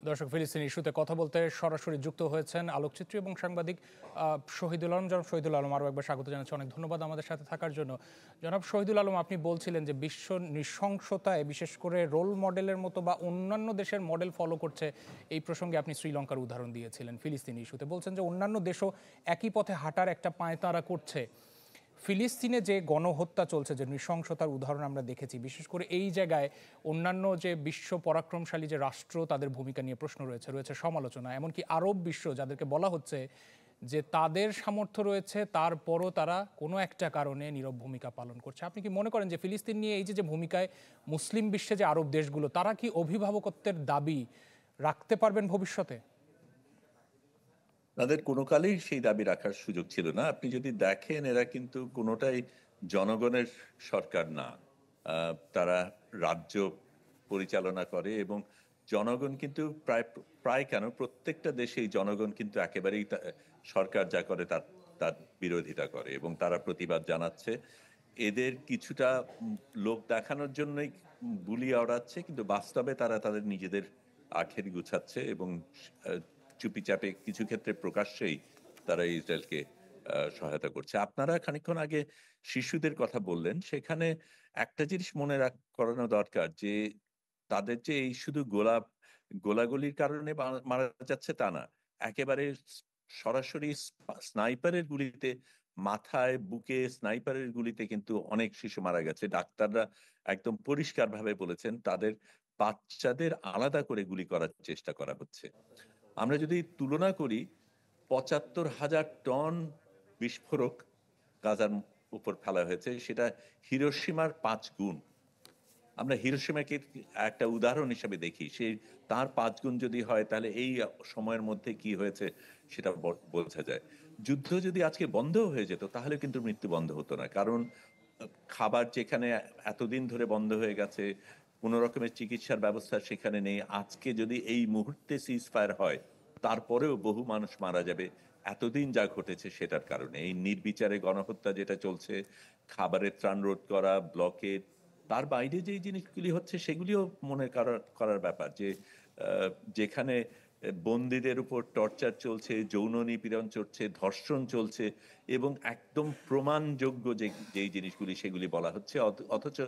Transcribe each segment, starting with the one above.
দর্শক, ফিলিস্তিন ইস্যুতে কথা বলতে সরাসরি যুক্ত হয়েছেন আলোকচিত্রী এবং সাংবাদিক শহীদুল আলম। জনাব শহীদুল আলম, আরও একবার স্বাগত জানাচ্ছি, অনেক ধন্যবাদ আমাদের সাথে থাকার জন্য। জনাব শহীদুল আলম, আপনি বলছিলেন যে বিশ্ব নৃশংসতায় বিশেষ করে রোল মডেলের মতো বা অন্যান্য দেশের মডেল ফলো করছে। এই প্রসঙ্গে আপনি শ্রীলঙ্কার উদাহরণ দিয়েছিলেন ফিলিস্তিন ইস্যুতে, বলছেন যে অন্যান্য দেশও একই পথে হাঁটার একটা পায়তারা করছে। ফিলিস্তিনে যে গণহত্যা চলছে, যে নৃশংসতার উদাহরণ আমরা দেখেছি, বিশেষ করে এই জায়গায় অন্যান্য যে বিশ্ব পরাক্রমশালী যে রাষ্ট্র, তাদের ভূমিকা নিয়ে প্রশ্ন রয়েছে সমালোচনা। এমনকি আরব বিশ্ব, যাদেরকে বলা হচ্ছে যে তাদের সামর্থ্য রয়েছে, তারপরও তারা কোনো একটা কারণে নীরব ভূমিকা পালন করছে। আপনি কি মনে করেন যে ফিলিস্তিন নিয়ে এই যে ভূমিকায় মুসলিম বিশ্বে যে আরব দেশগুলো, তারা কি অভিভাবকত্বের দাবি রাখতে পারবেন ভবিষ্যতে? তাদের কোনো কালেই সেই দাবি রাখার সুযোগ ছিল না। আপনি যদি দেখেন, এরা কিন্তু কোনোটাই জনগণের সরকার না। তারা রাজ্য পরিচালনা করে এবং জনগণ কিন্তু প্রায় প্রায় কেন প্রত্যেকটা দেশেই জনগণ কিন্তু একেবারেই সরকার যা করে তার তার বিরোধিতা করে এবং তারা প্রতিবাদ জানাচ্ছে। এদের কিছুটা লোক দেখানোর জন্যই বুলি ওড়াচ্ছে, কিন্তু বাস্তবে তারা তাদের নিজেদের আখের গুছাচ্ছে এবং চুপিচাপে কিছু ক্ষেত্রে প্রকাশ্যেই তারা ইসরায়েলকে সহায়তা করছে। আপনারা খানিকক্ষণ আগে শিশুদের কথা বললেন, সেখানে একটা জিনিস মনে করানো দরকার যে তাদের যে এই শুধু গোলাগুলির কারণে মারা যাচ্ছে তা না, একেবারে সরাসরি স্নাইপারের গুলিতে, মাথায় বুকে স্নাইপারের গুলিতে কিন্তু অনেক শিশু মারা গেছে। ডাক্তাররা একদম পরিষ্কারভাবে বলেছেন তাদের বাচ্চাদের আলাদা করে গুলি করার চেষ্টা করা হচ্ছে। আমরা যদি তুলনা করি, ৭৫,০০০ টন বিস্ফোরক গাজার উপর ফেলা হয়েছে, সেটা হিরোশিমার ৫ গুণ। আমরা হিরোশিমাকে একটা উদাহরণ হিসেবে দেখি, সেই তার ৫ গুণ যদি হয় তাহলে এই সময়ের মধ্যে কি হয়েছে সেটা বোঝা যায়। যুদ্ধ যদি আজকে বন্ধ হয়ে যেত তাহলে কিন্তু মৃত্যু বন্ধ হতো না, কারণ খাবার যেখানে এতদিন ধরে বন্ধ হয়ে গেছে, কোনো রকমের চিকিৎসার ব্যবস্থা সেখানে নেই। আজকে যদি এই মুহূর্তে সিজ ফায়ার হয়, তারপরেও বহু মানুষ মারা যাবে এতদিন যা ঘটেছে সেটার কারণে। এই নির্বিচারে গণহত্যা যেটা চলছে, খাবারের ত্রাণ রোধ করা, ব্লকেড, তার বাইরে যে জিনিসগুলি হচ্ছে সেগুলিও মনে করার ব্যাপার যে যেখানে বন্দীদের উপর টর্চার চলছে, যৌন নিপীড়ন চলছে, ধর্ষণ চলছে এবং একদম প্রমাণযোগ্য যেই জিনিসগুলি সেগুলি বলা হচ্ছে, অথচ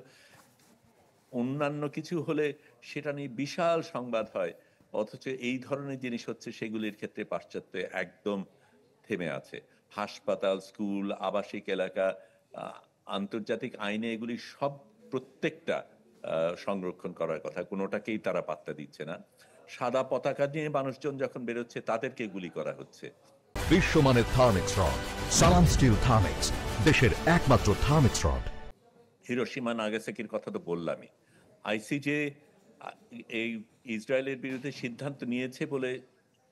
অন্যান্য কিছু হলে সেটা নিয়ে বিশাল সংবাদ হয়। অথচ এই ধরনের জিনিস হচ্ছে সেগুলির ক্ষেত্রে পাশ্চাত্যে একদম থেমে আছে। হাসপাতাল, স্কুল, আবাসিক এলাকা, আন্তর্জাতিক আইনে এগুলি সব প্রত্যেকটা সংরক্ষণ করার কথা, কোনোটাকেই তারা পাত্তা দিচ্ছে না। সাদা পতাকা নিয়ে মানুষজন যখন বেরোচ্ছে তাদেরকে গুলি করা হচ্ছে। বিশ্বমানের থার্মিক্স রড, সালাম স্টিল থার্মিক্স, দেশের একমাত্র থার্মিক্স রড। হিরোশিমা নাগাসাকির কথা তো বললামই। আইসিজে এই ইসরায়েলের বিরুদ্ধে সিদ্ধান্ত নিয়েছে বলে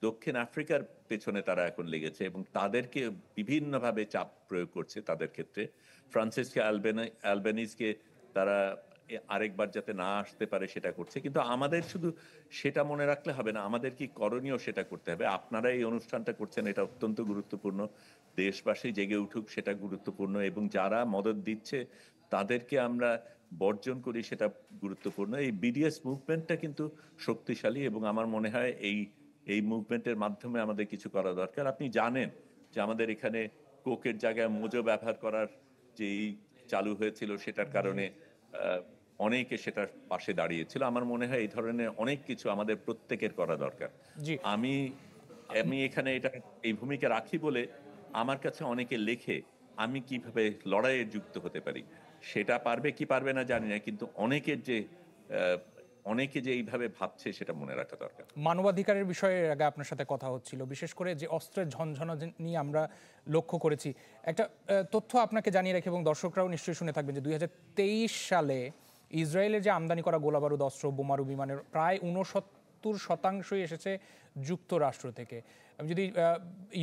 দক্ষিণ আফ্রিকার পেছনে তারা এখন লেগেছে এবং তাদেরকে বিভিন্নভাবে চাপ প্রয়োগ করছে তাদের ক্ষেত্রে। ফ্রান্সিসকে অ্যালবেনিজকে তারা আরেকবার যাতে না আসতে পারে সেটা করছে। কিন্তু আমাদের শুধু সেটা মনে রাখলে হবে না, আমাদের কি করণীয় সেটা করতে হবে। আপনারা এই অনুষ্ঠানটা করছেন, এটা অত্যন্ত গুরুত্বপূর্ণ। দেশবাসী জেগে উঠুক, সেটা গুরুত্বপূর্ণ, এবং যারা মদদ দিচ্ছে তাদেরকে আমরা বর্জন করি, সেটা গুরুত্বপূর্ণ। এই বিডিএস মুভমেন্টটা কিন্তু শক্তিশালী এবং আমার মনে হয় এই মুভমেন্টের মাধ্যমে আমাদের কিছু করা দরকার। আপনি জানেন যে আমাদের এখানে কোকের জায়গায় মোজো ব্যবহার করার যেই চালু হয়েছিল, সেটার কারণে অনেকে সেটার পাশে দাঁড়িয়েছিল। আমার মনে হয় এই ধরনের অনেক কিছু আমাদের প্রত্যেকের করা দরকার। জি। আমি আমি এখানে এটা এই ভূমিকা রাখি বলে আমার কাছে অনেকে লেখে আমি কিভাবে লড়াইয়ে যুক্ত হতে পারি। সেটা পারবে কি পারবে না জানি না, কিন্তু অনেকে যে এইভাবে ভাবছে সেটা মনে রাখা দরকার। মানবাধিকারের বিষয়ে আগে আপনার সাথে কথা হচ্ছিল, বিশেষ করে যে অস্ত্রের ঝনঝনা নিয়ে আমরা লক্ষ্য করেছি। একটা তথ্য আপনাকে জানিয়ে রাখি এবং দর্শকরাও নিশ্চয়ই শুনে থাকবেন যে ২০২৩ সালে ইসরায়েলের যে আমদানি করা গোলাবারুদ, অস্ত্র, বোমারু, বিমানের প্রায় ৬৯% এসেছে যুক্তরাষ্ট্র থেকে। আমি যদি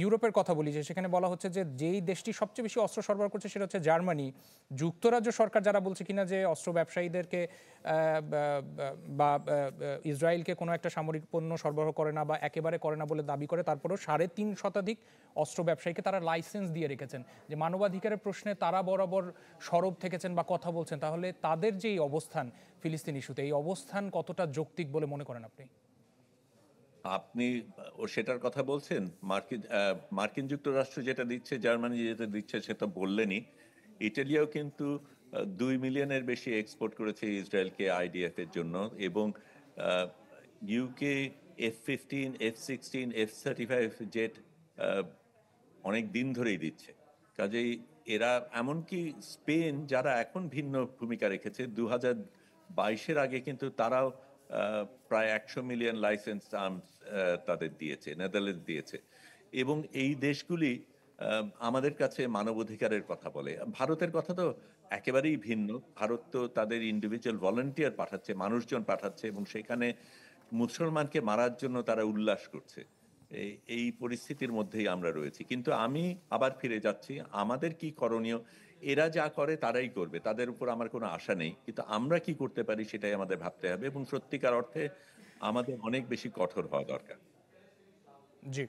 ইউরোপের কথা বলি, যে সেখানে বলা হচ্ছে যে যেই দেশটি সবচেয়ে বেশি অস্ত্র সরবরাহ করছে সেটা হচ্ছে জার্মানি। যুক্তরাজ্য সরকার যারা বলছে কিনা যে অস্ত্র ব্যবসায়ীদেরকে বা ইসরায়েলকে কোনো একটা সামরিক পণ্য সরবরাহ করে না বা একেবারে করে না বলে দাবি করে, তারপরেও ৩.৫ শতাধিক অস্ত্র ব্যবসায়ীকে তারা লাইসেন্স দিয়ে রেখেছেন। যে মানবাধিকারের প্রশ্নে তারা বরাবর সরব থেকেছেন বা কথা বলছেন, তাহলে তাদের যে অবস্থান ফিলিস্তিন ইস্যুতে, এই অবস্থান কতটা যৌক্তিক বলে মনে করেন আপনি? আপনি ও সেটার কথা বলছেন? মার্কিন যুক্তরাষ্ট্র যেটা দিচ্ছে, জার্মানি যেটা দিচ্ছে সেটা বললেনই। ইটালিয়াও কিন্তু ২ মিলিয়নের বেশি এক্সপোর্ট করেছে ইসরায়েলকে আইডিএফ এর জন্য এবং আ UK F-15, F-16, F-35 jet আ অনেক দিন ধরেই দিচ্ছে। কাজেই এরা এমনকি স্পেন যারা এখন ভিন্ন ভূমিকা রেখেছে ২০২২ এর আগে কিন্তু তারাও প্রায় ১০০ মিলিয়ন লাইসেন্স আর্মস তাদের দিয়েছে, নেদারল্যান্ডস দিয়েছে। এবং এই দেশগুলি আমাদের কাছে মানবাধিকারের কথা বলে। ভারতের কথা তো একেবারেই ভিন্ন। ভারত তো তাদের ইন্ডিভিজুয়াল ভলান্টিয়ার পাঠাচ্ছে, মানুষজন পাঠাচ্ছে এবং সেখানে মুসলমানকে মারার জন্য তারা উল্লাস করছে। এই পরিস্থিতির মধ্যেই আমরা রয়েছি। কিন্তু আমি আবার ফিরে যাচ্ছি, আমাদের কি করণীয়? এরা যা করে তারাই করবে। তাদের উপর আমার কোনো আশা নেই। কিন্তু আমরা কি করতে পারি সেটাই আমাদের ভাবতে হবে এবং সত্যিকার অর্থে আমাদের অনেক বেশি কঠোর হওয়া দরকার। জি,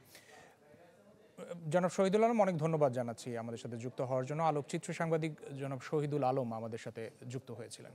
জনাব শহীদুল আলম, অনেক ধন্যবাদ জানাচ্ছি আমাদের সাথে যুক্ত হওয়ার জন্য। আলোকচিত্রী সাংবাদিক জনাব শহীদুল আলম আমাদের সাথে যুক্ত হয়েছিলেন।